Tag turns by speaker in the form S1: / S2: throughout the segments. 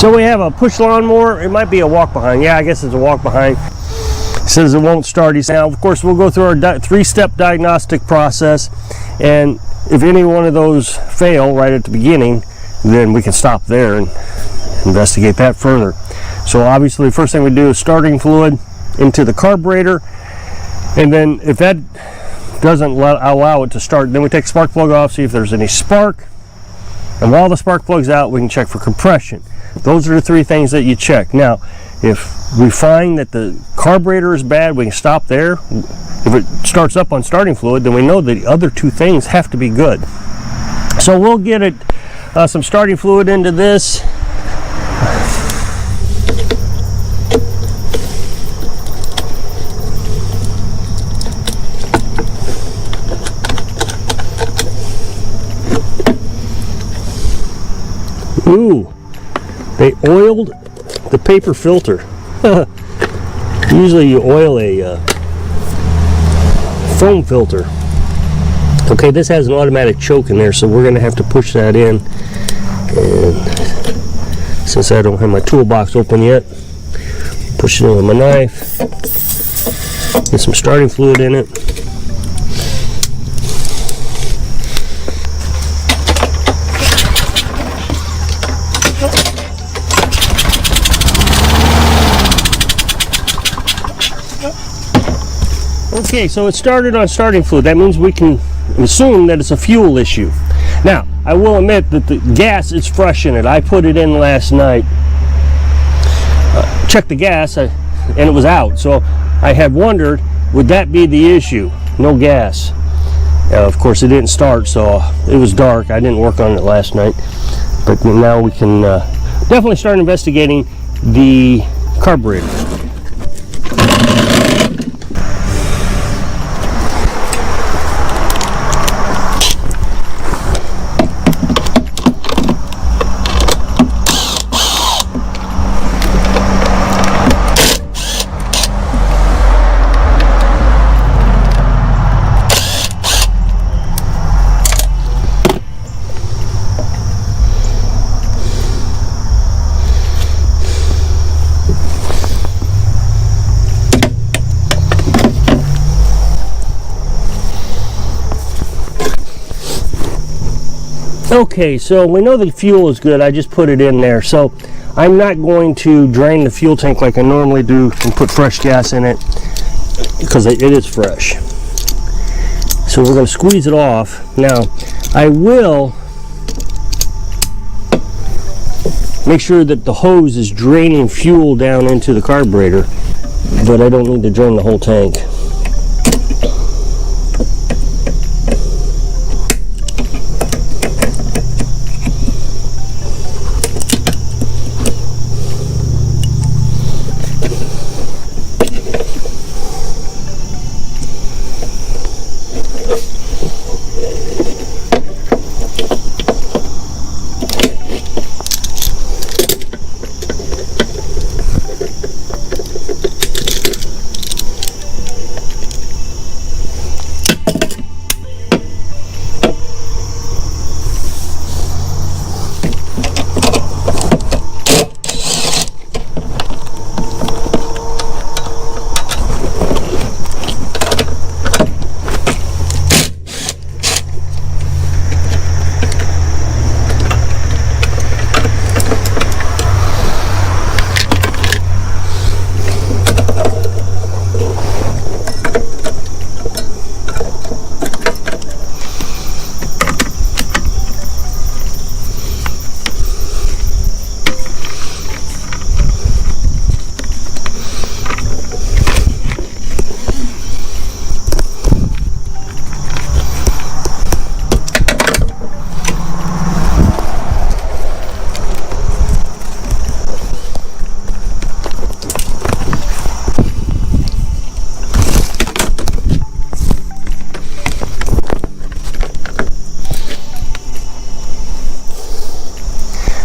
S1: So we have a push lawnmower. It might be a walk behind. Yeah, I guess it's a walk behind. It says it won't start. Now, of course, we'll go through our three-step diagnostic process, and if any one of those fail right at the beginning, then we can stop there and investigate that further. So obviously, the first thing we do is starting fluid into the carburetor, and then if that doesn't allow it to start, then we take the spark plug off, see if there's any spark, and while the spark plug's out, we can check for compression. Those are the three things that you check. Now, if we find that the carburetor is bad, we can stop there. If it starts up on starting fluid, then we know that the other two things have to be good. So we'll get it some starting fluid into this. Ooh, they oiled the paper filter. Usually you oil a foam filter. Okay, this has an automatic choke in there, so we're going to have to push that in. And since I don't have my toolbox open yet, push it in with my knife. Get some starting fluid in it. Okay, so it started on starting fluid. That means we can assume that it's a fuel issue. Now, I will admit that the gas is fresh in it. I put it in last night, checked the gas, and it was out. So I had wondered, would that be the issue? No gas. Of course, it didn't start, so it was dark. I didn't work on it last night. But now we can definitely start investigating the carburetor. Okay, so we know the fuel is good. I just put it in there. So I'm not going to drain the fuel tank like I normally do and put fresh gas in it, because it is fresh. So we're going to squeeze it off. Now, I will make sure that the hose is draining fuel down into the carburetor, but I don't need to drain the whole tank.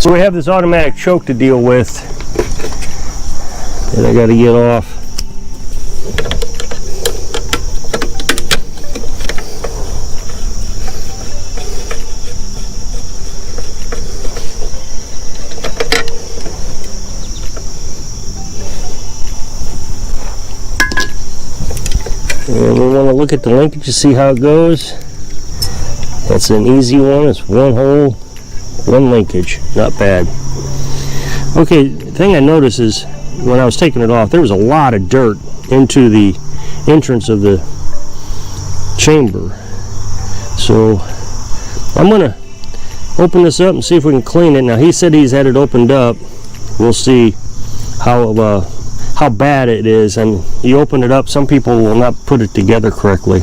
S1: So we have this automatic choke to deal with that I got to get off. to look at the linkage to see how it goes. That's an easy one. It's one hole, one linkage. Not bad. Okay, the thing I noticed is when I was taking it off, there was a lot of dirt into the entrance of the chamber. So I'm going to open this up and see if we can clean it. Now, he said he's had it opened up. We'll see how bad it is. And you open it up, some people will not put it together correctly.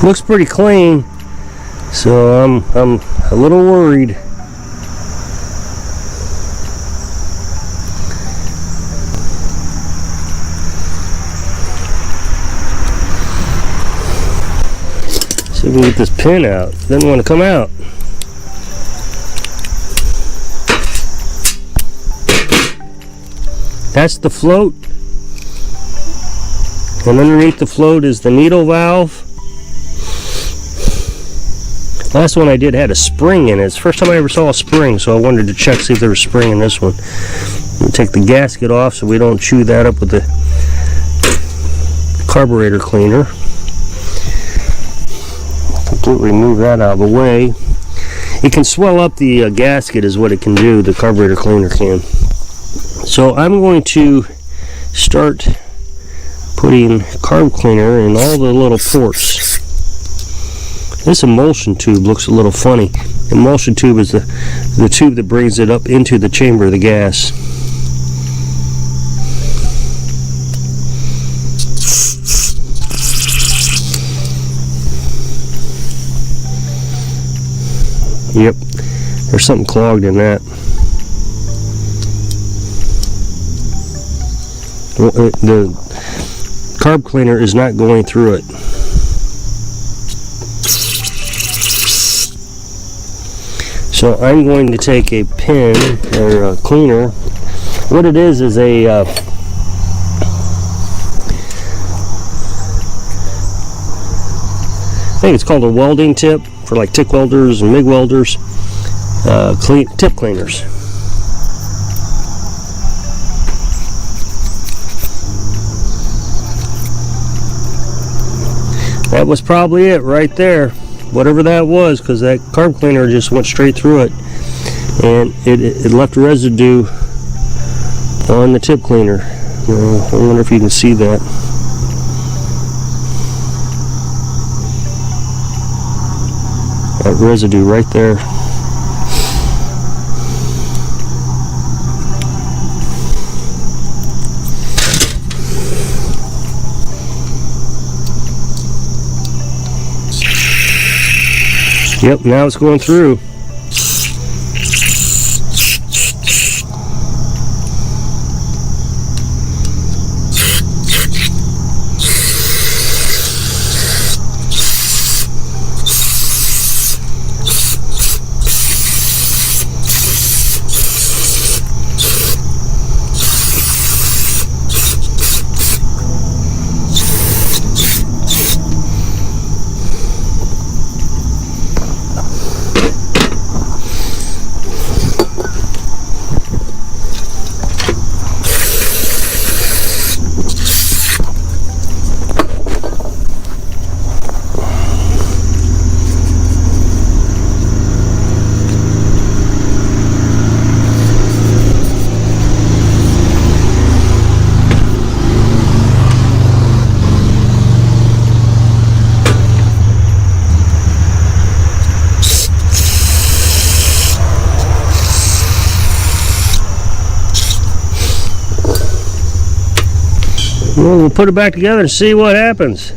S1: Looks pretty clean, so I'm a little worried. See if we can get this pin out. Doesn't want to come out. That's the float, and underneath the float is the needle valve. Last one I did had a spring in it. It's the first time I ever saw a spring, so I wanted to check, see if there was a spring in this one. We'll take the gasket off so we don't chew that up with the carburetor cleaner. Completely remove that out of the way. It can swell up the gasket is what it can do, the carburetor cleaner can. So I'm going to start putting carb cleaner in all the little ports. This emulsion tube looks a little funny. Emulsion tube is the tube that brings it up into the chamber of the gas. Yep, there's something clogged in that. The carb cleaner is not going through it. So I'm going to take a pin or a cleaner. What it is a I think it's called a welding tip for like TIG welders and MIG welders, tip cleaners. That was probably it right there. Whatever that was, because that carb cleaner just went straight through it, and it left residue on the tip cleaner. I wonder if you can see that. That residue right there. Yep, now it's going through. Well, we'll put it back together and see what happens.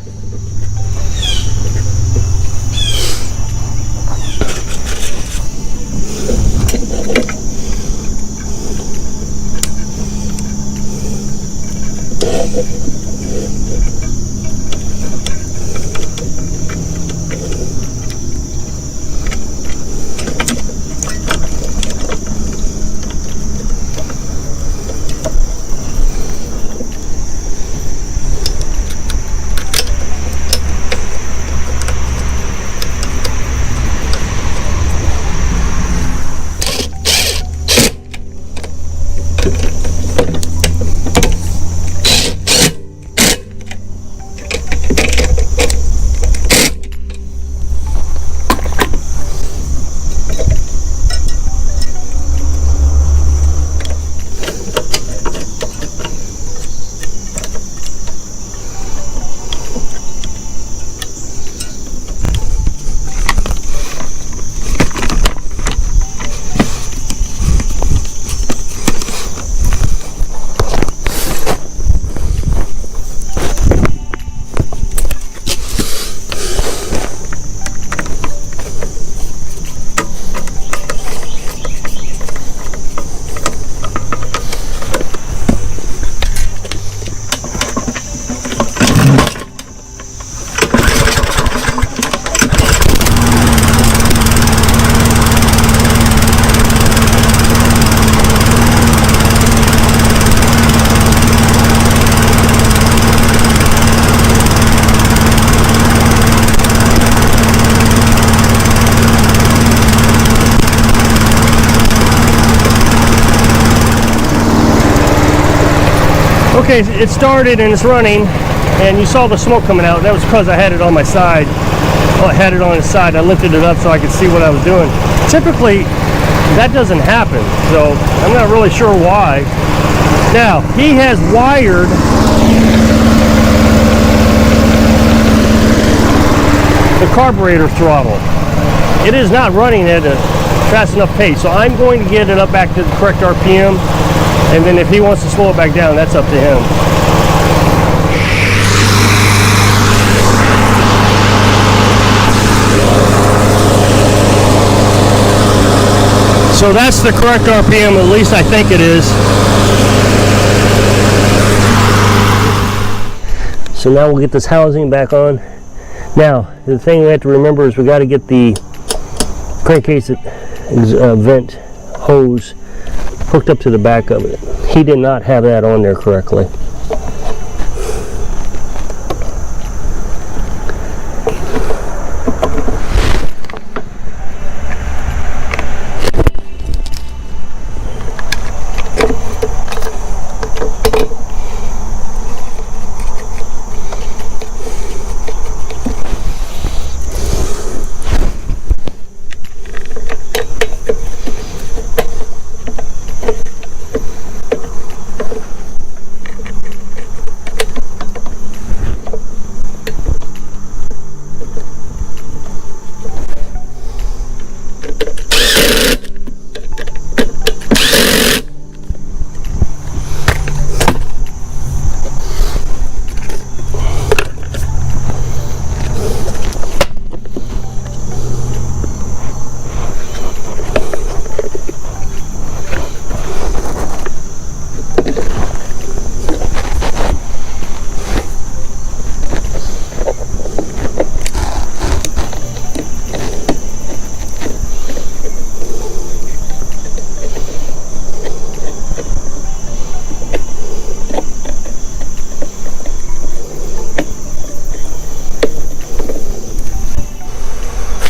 S1: Okay, it started and it's running, and you saw the smoke coming out. That was because I had it on my side. Well, I had it on its side. I lifted it up so I could see what I was doing. Typically, that doesn't happen, so I'm not really sure why. Now, he has wired the carburetor throttle. It is not running at a fast enough pace, so I'm going to get it up back to the correct RPM, and then if he wants to slow it back down, that's up to him. So that's the correct RPM, at least I think it is. So now we'll get this housing back on. Now, the thing we have to remember is we got to get the crankcase vent hose hooked up to the back of it. He did not have that on there correctly.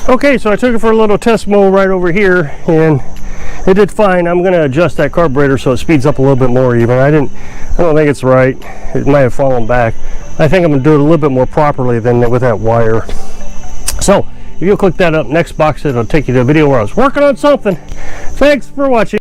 S1: Okay, so I took it for a little test mow right over here, and it did fine. I'm going to adjust that carburetor so it speeds up a little bit more even. I don't think it's right. It might have fallen back. I think I'm going to do it a little bit more properly than with that wire. So, if you'll click that up next box, it'll take you to a video where I was working on something. Thanks for watching.